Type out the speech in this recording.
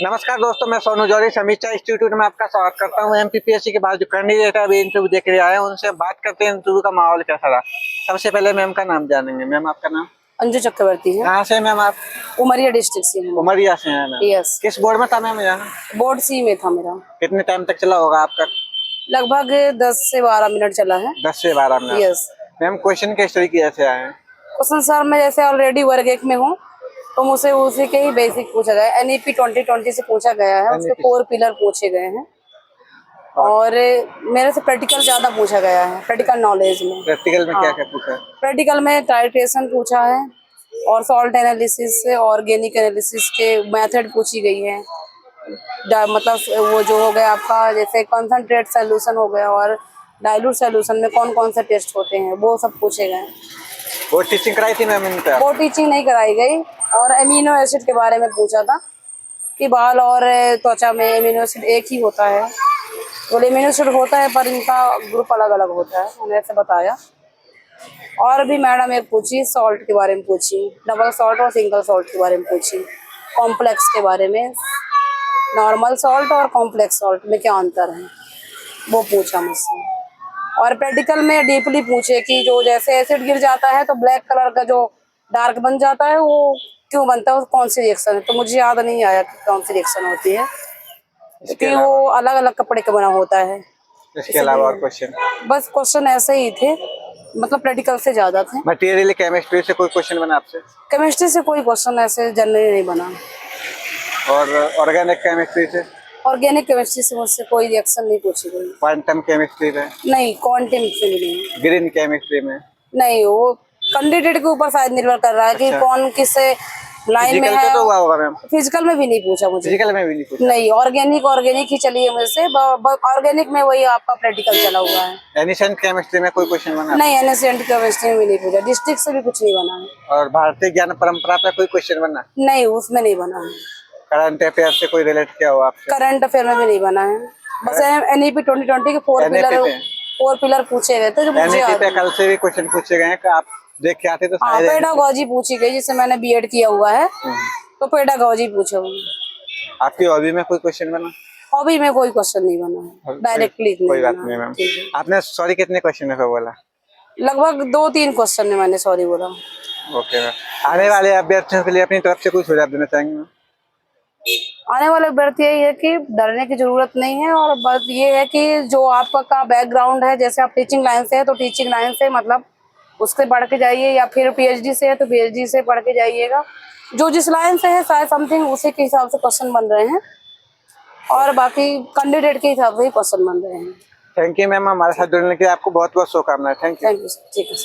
नमस्कार दोस्तों, मैं सोनू जौहरी समीक्षा इंस्टीट्यूट में आपका स्वागत करता हूं। एमपीपीएससी के बाद जो कैंडिडेट अभी इंटरव्यू देख रहे आए हैं उनसे बात करते हैं इंटरव्यू का माहौल कैसा रहा। सबसे पहले मैम का नाम जानेंगे। मैम आपका नाम? अंजू चक्रवर्ती है। कहाँ से मैम आप? उमरिया डिस्ट्रिक्ट से हूँ। उमरिया से हैं मैम। यस। किस बोर्ड में था मैम यहाँ? बोर्ड सी में था मेरा। कितने टाइम तक चला होगा आपका? लगभग 10 से 12 मिनट चला है। 10 से 12 मिनट। यस। मैम क्वेश्चन किस तरीके ऐसे आए हैं? क्वेश्चन सर मैं जैसे ऑलरेडी वर्ग 1 में हूँ तो मुझसे उसी के ही बेसिक पूछा गया है। एनईपी 2020 से पूछा गया है, उसके 4 पिलर पूछे गए हैं और मेरे से प्रैक्टिकल ज्यादा पूछा गया है। प्रैक्टिकल नॉलेज में प्रैक्टिकल में क्या क्या पूछा है? प्रैक्टिकल में टाइट्रेशन पूछा है और सॉल्ट एनालिसिस से ऑर्गेनिक एनालिसिस के मेथड पूछी गई है। मतलब वो जो हो गया आपका जैसे कंसंट्रेट सोल्यूशन हो गया और डाइल्यूट सोल्यूशन में कौन कौन से टेस्ट होते हैं वो सब पूछे गए। वो टीचिंग कराई थी मैम इन पे? वो टीचिंग नहीं कराई गई और एमिनो एसिड के बारे में पूछा था कि बाल और त्वचा में एमिनो एसिड एक ही होता है। बोले एमिनो एसिड होता है पर इनका ग्रुप अलग अलग होता है, उन्हें ऐसे बताया। और भी मैडम एक पूछी सॉल्ट के बारे में पूछी, डबल सॉल्ट और सिंगल सॉल्ट के बारे में पूछी, कॉम्प्लेक्स के बारे में, नॉर्मल सॉल्ट और कॉम्प्लेक्स सॉल्ट में क्या अंतर है वो पूछा मुझसे। और प्रैक्टिकल में डीपली पूछे कि जो जैसे एसिड गिर जाता है तो ब्लैक कलर का जो डार्क बन जाता है वो क्यों बनता है, कौन सी रिएक्शन है। तो मुझे याद नहीं आया कि कौन सी रिएक्शन होती है क्योंकि वो अलग अलग कपड़े का बना होता है। इसके अलावा और क्वेश्चन? बस क्वेश्चन ऐसे ही थे, मतलब प्रैक्टिकल से ज्यादा थे। मटेरियल केमिस्ट्री से कोई क्वेश्चन बना आपसे? केमिस्ट्री से कोई क्वेश्चन ऐसे जनरली नहीं बना। और ऑर्गेनिक केमिस्ट्री से? ऑर्गेनिक केमिस्ट्री से मुझसे कोई रिएक्शन नहीं पूछी गई। क्वांटम केमिस्ट्री में? नहीं, क्वांटम से भी नहीं। ग्रीन केमिस्ट्री में? नहीं, वो कैंडिडेट के ऊपर शायद निर्भर कर रहा है कि कौन किस लाइन में है। तो हुआ होगा मैम? फिजिकल में भी नहीं पूछा मुझे। फिजिकल में भी नहीं पूछा? नहीं, ऑर्गेनिक ही चली है मुझसे। ऑर्गेनिक में वही आपका प्रैक्टिकल चला हुआ है। एनिसेंट केमिस्ट्री में कोई क्वेश्चन बना? नहीं, एनेसेंट केमिस्ट्री में भी नहीं पूछा। डिस्ट्रिक्ट से भी कुछ नहीं बना है। और भारतीय ज्ञान परंपरा पे कोई क्वेश्चन बना? नहीं, उसमें नहीं बना है। करंट अफेयर से कोई रिलेट किया हो आपसे? करंट अफेयर में भी नहीं बना है। बस एनईपी 2020 के 4 पिलर पूछे गए थे जो मुझे याद पे कल से भी क्वेश्चन पूछे गए हैं कि आप देख के आते तो शायद। पेडागोजी पूछी गई, जिससे मैंने बीएड किया हुआ है तो पेडागोजी पूछे हुए। आपकी हॉबी में कोई क्वेश्चन बना? हॉबी में कोई क्वेश्चन नहीं बना है, डायरेक्टली कोई बात नहीं मैम। आपने सॉरी कितने क्वेश्चन पे बोला? लगभग 2-3 क्वेश्चन में मैंने सॉरी बोला। Okay ma'am. आने वाले अभ्यर्थियों के लिए अपनी तरफ से कोई सुझाव देना चाहेंगे? आने वाले अभ्यर्थी यही है कि डरने की जरूरत नहीं है और बस ये है कि जो आपका बैकग्राउंड है, जैसे आप टीचिंग लाइन से है तो टीचिंग लाइन से मतलब उससे पढ़ के जाइए, या फिर पीएचडी से है तो पीएचडी से पढ़ के जाइएगा। जो जिस लाइन से है शायद समथिंग उसी के हिसाब से क्वेश्चन बन रहे हैं और बाकी कैंडिडेट के हिसाब से ही क्वेश्चन बन रहे हैं। थैंक यू मैम, हमारे साथ जुड़ने के लिए आपको बहुत बहुत शुभकामनाएं। Thank you. ठीक है।